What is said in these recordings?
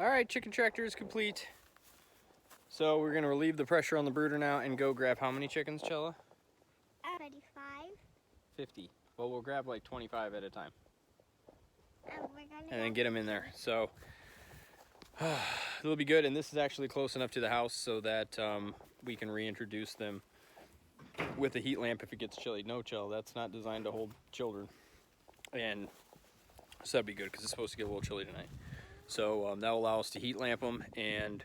All right, chicken tractor is complete. So we're gonna relieve the pressure on the brooder now and go grab how many chickens, Chella? 25. 50. Well, we'll grab like 25 at a time. And then get them in there. So it'll be good. And this is actually close enough to the house so that we can reintroduce them with a heat lamp if it gets chilly. No, Chell, that's not designed to hold children. And so that'd be good because it's supposed to get a little chilly tonight. So that will allow us to heat lamp them, and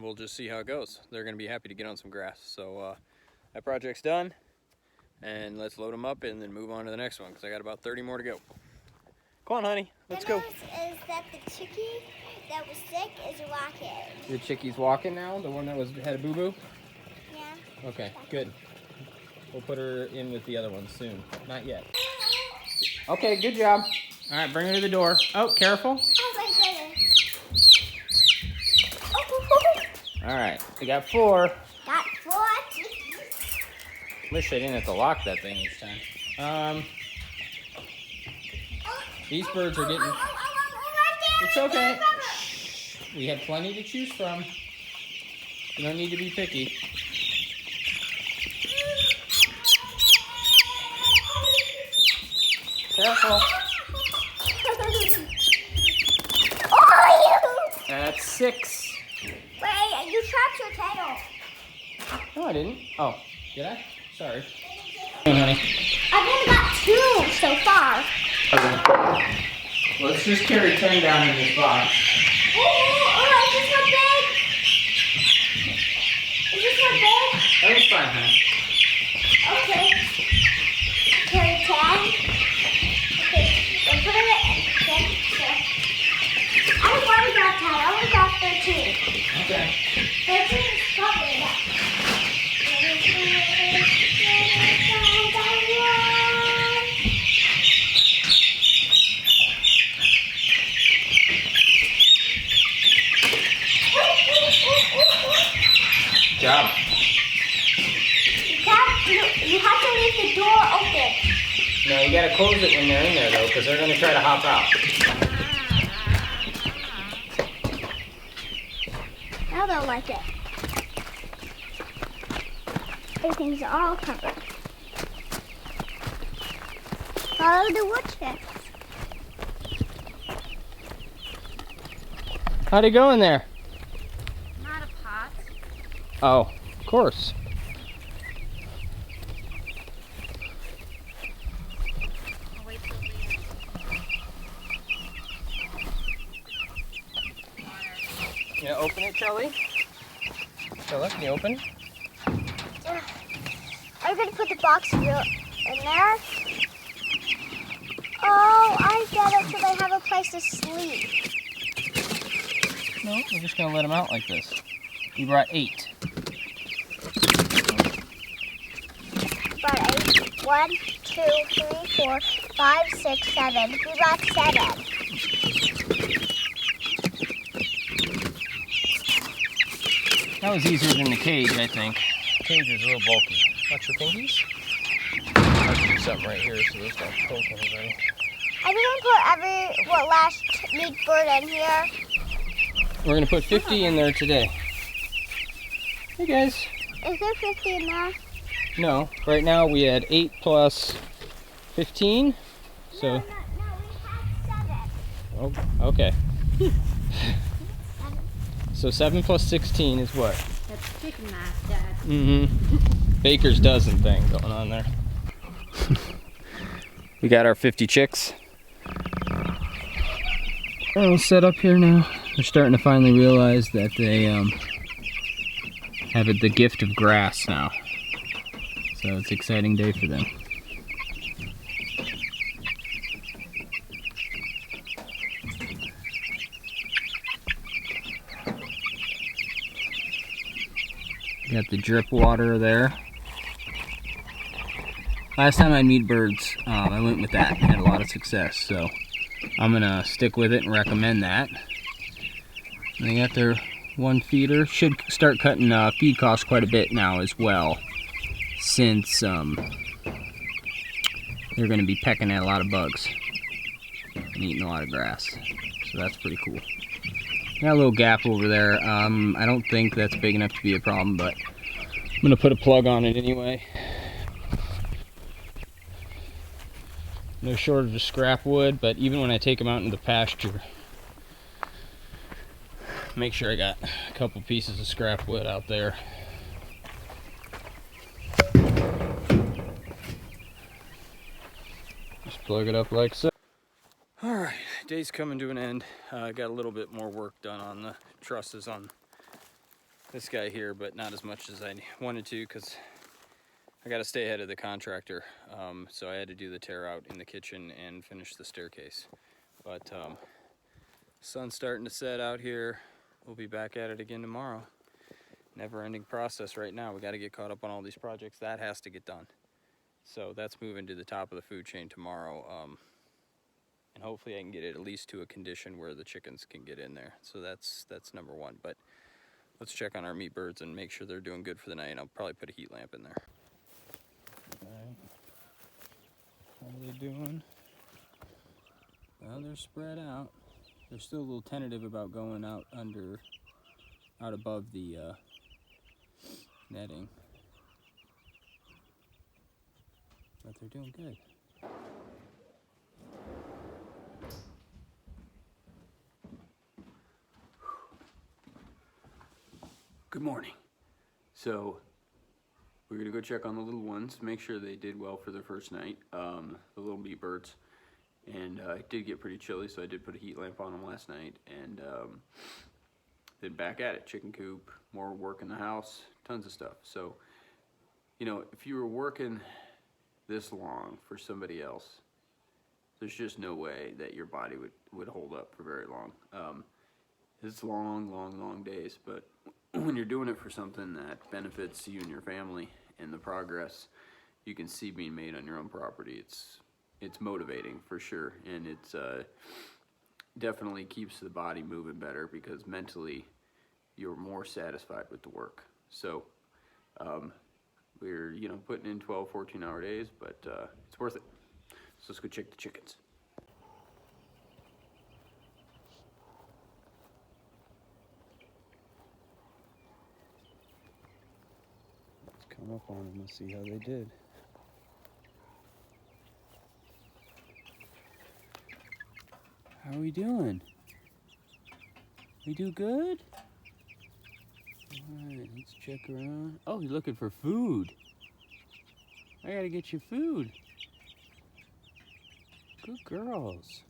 we'll just see how it goes. They're going to be happy to get on some grass. So that project's done, and let's load them up and then move on to the next one because I got about 30 more to go. Come on, honey, let's go. Is that the chickie that was sick is walking. Your chickie's walking now? The one that had a boo-boo? Yeah. Okay, good. We'll put her in with the other ones soon. Not yet. Okay, good job. All right, bring her to the door. Oh, careful. Oh my goodness. All right, we got 4. Got 4 chickies. Wish I didn't have to lock that thing each time. These birds are getting... It's okay. We have plenty to choose from. You don't need to be picky. Careful. That's 6. Wait, you trapped your tail. No, I didn't. Oh, did I? Sorry. Come on, honey. I've only got 2 so far. Okay. Let's just carry 10 down in this box. Oh, is this one big? Is this one big? That was fine, honey. Okay. Carry 10. Okay, then put it in. Okay. I only got 10. I only got 13. Okay. 13 is probably enough. Good job. You have to leave the door open. No, you gotta close it when they're in there though, because they're gonna try to hop out. Now they'll like it. Everything's all covered. Follow the wood chips. How'd it go in there? Not a pot. Oh, of course. I'll wait till the You gonna open it, Kelly? Kelly, can you open? I'm gonna put the box in there. Oh, I get it, so they have a place to sleep. No, we're just gonna let them out like this. We brought 8. Brought 8. 1, 2, 3, 4, 5, 6, 7. We brought 7. That was easier than the cage, I think. The cage is a little bulky. Watch your fingies. I'll do something right here so those don't poke anybody. I think I put last meat bird in here. We're gonna put 50 in there today. Hey guys. Is there 50 in there? No, right now we had 8 plus 15. So. No, we had 7. Oh, okay. So 7 plus 16 is what? That's chicken math, Dad. Mm-hmm. Baker's dozen thing going on there. We got our 50 chicks. They're all set up here now. They're starting to finally realize that they have the gift of grass now. So it's an exciting day for them. Got the drip water there. Last time I meat birds, I went with that. Had a lot of success, so I'm gonna stick with it and recommend that. And they got their 1 feeder. Should start cutting feed costs quite a bit now as well, since they're gonna be pecking at a lot of bugs. and eating a lot of grass. So that's pretty cool. Got a little gap over there. I don't think that's big enough to be a problem, but I'm gonna put a plug on it anyway. No shortage of scrap wood, but even when I take them out into the pasture, make sure I got a couple pieces of scrap wood out there. Just plug it up like so. All right, day's coming to an end. I got a little bit more work done on the trusses on this guy here, but not as much as I wanted to because I got to stay ahead of the contractor. So I had to do the tear out in the kitchen and finish the staircase. But sun's starting to set out here. We'll be back at it again tomorrow. Never-ending process right now. We got to get caught up on all these projects. That has to get done. So that's moving to the top of the food chain tomorrow. And hopefully I can get it at least to a condition where the chickens can get in there. So that's number one. But let's check on our meat birds and make sure they're doing good for the night. And I'll probably put a heat lamp in there. All right. How are they doing? Well, they're spread out. They're still a little tentative about going out above the netting. But they're doing good. Good morning. So we're gonna go check on the little ones, make sure they did well for their first night, the little meat birds. And it did get pretty chilly, so I did put a heat lamp on them last night. And then back at it, chicken coop, more work in the house, tons of stuff. So, you know, if you were working this long for somebody else, there's just no way that your body would hold up for very long. It's long days, but when you're doing it for something that benefits you and your family and the progress you can see being made on your own property, it's motivating for sure, and it's definitely keeps the body moving better because mentally you're more satisfied with the work. So we're putting in 12-14 hour days, but it's worth it. So let's go check the chickens. Let's come up on them and see how they did. How are we doing? We do good? Alright, let's check around. Oh, you're looking for food. I gotta get you food. Good girls.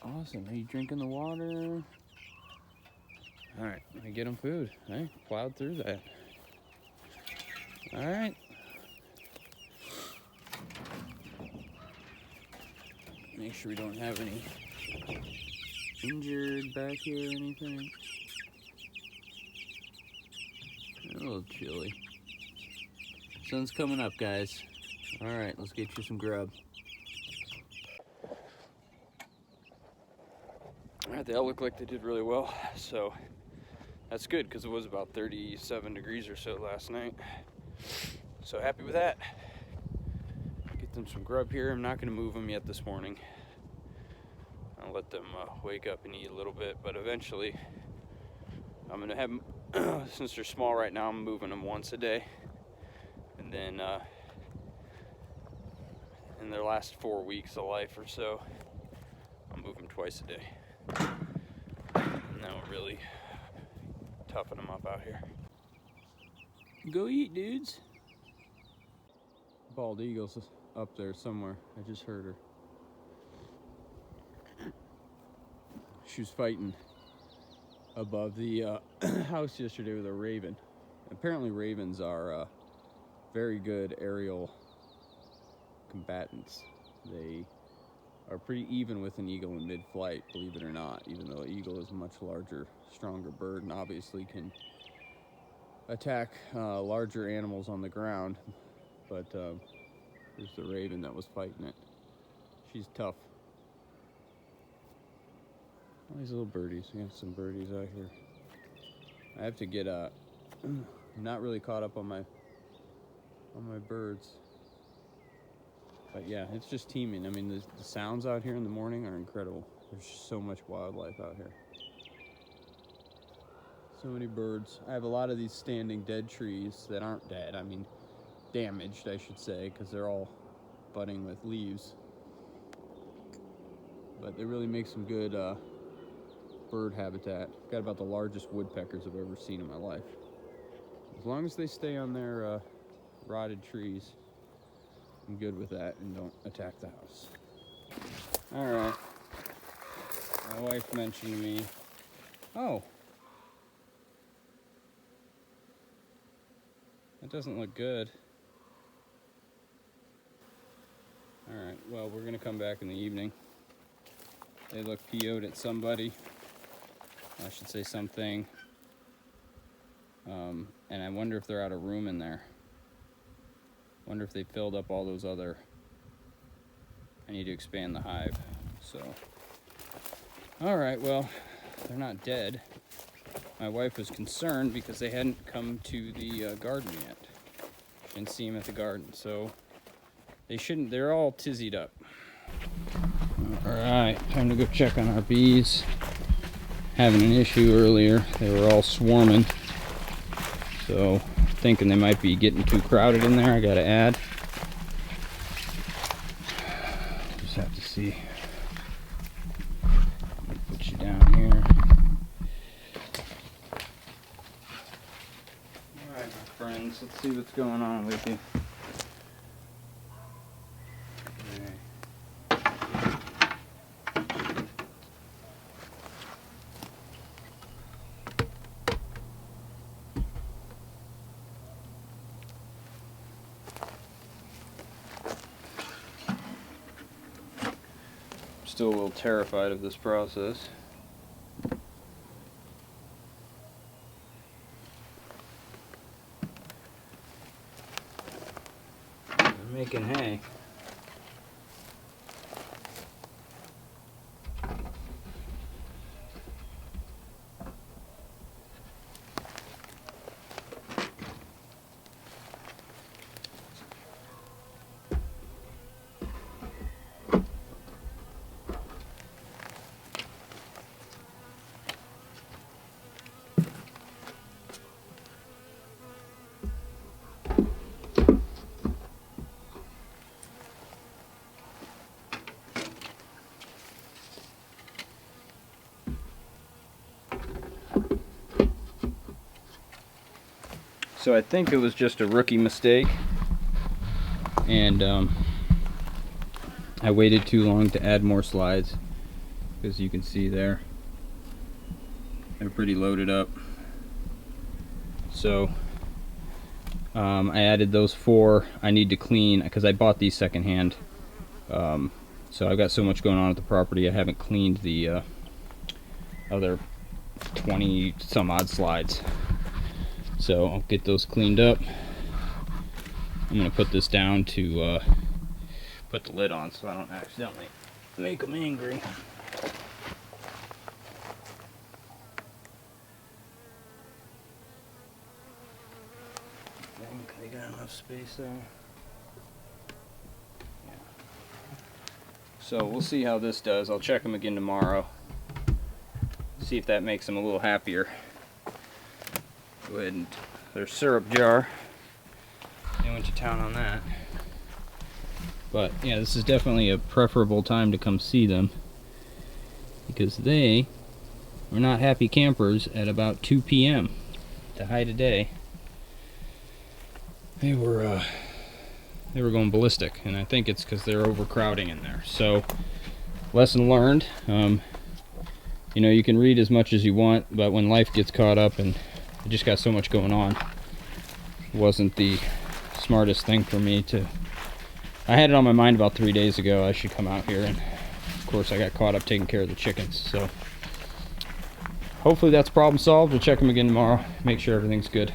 Awesome. Are you drinking the water? Alright, let me get them food. Hey, plowed through that. Alright. Make sure we don't have any injured back here or anything. A little chilly. Sun's coming up, guys. Alright, let's get you some grub. Alright, they all look like they did really well, so that's good because it was about 37 degrees or so last night. So happy with that. Get them some grub here. I'm not going to move them yet this morning. I'll let them wake up and eat a little bit, but eventually I'm going to have them, since they're small right now, I'm moving them once a day. And then in their last 4 weeks of life or so, I'll move them twice a day. And that will really toughen them up out here. Go eat, dudes. Bald eagle's up there somewhere. I just heard her. She was fighting above the house yesterday with a raven. Apparently ravens are very good aerial combatants. They are pretty even with an eagle in mid-flight, believe it or not, even though an eagle is a much larger, stronger bird and obviously can attack larger animals on the ground. But there's the raven that was fighting it. She's tough. All these little birdies. We got some birdies out here. I have to get not really caught up on my birds. If But yeah, it's just teeming. I mean, the sounds out here in the morning are incredible. There's just so much wildlife out here. So many birds. I have a lot of these standing dead trees that aren't dead. I mean, damaged, I should say, because they're all budding with leaves. But they really make some good bird habitat. Got about the largest woodpeckers I've ever seen in my life. As long as they stay on their rotted trees, I'm good with that and don't attack the house. All right. My wife mentioned to me, oh, that doesn't look good. All right, well, we're gonna come back in the evening. They look PO'd at somebody. I should say something. And I wonder if they're out of room in there. Wonder if they filled up all those other. I need to expand the hive. So, all right, well, they're not dead. My wife was concerned because they hadn't come to the garden yet. Didn't see them at the garden, so they shouldn't. They're all tizzied up. All right, time to go check on our bees. Having an issue earlier. They were all swarming. So, thinking they might be getting too crowded in there. I gotta add. Just have to see. Put you down here. Alright, my friends, let's see what's going on with you. Still a little terrified of this process. They're making hay. So I think it was just a rookie mistake, and I waited too long to add more slides, because you can see there they're pretty loaded up. So I added those 4. I need to clean because I bought these secondhand. So I've got so much going on at the property, I haven't cleaned the other 20 some odd slides. So I'll get those cleaned up. I'm gonna put this down to put the lid on so I don't accidentally make them angry. I think they got enough space there. Yeah. So we'll see how this does. I'll check them again tomorrow. See if that makes them a little happier. Go ahead and their syrup jar. They went to town on that. But yeah, this is definitely a preferable time to come see them, because they were not happy campers at about 2 p.m. the height of day. They were going ballistic, and I think it's because they're overcrowding in there. So, lesson learned. You know, you can read as much as you want, but when life gets caught up and I just got so much going on, it wasn't the smartest thing for me to. I had it on my mind about 3 days ago. I should come out here, and of course I got caught up taking care of the chickens. So hopefully that's problem solved. We'll check them again tomorrow, make sure everything's good.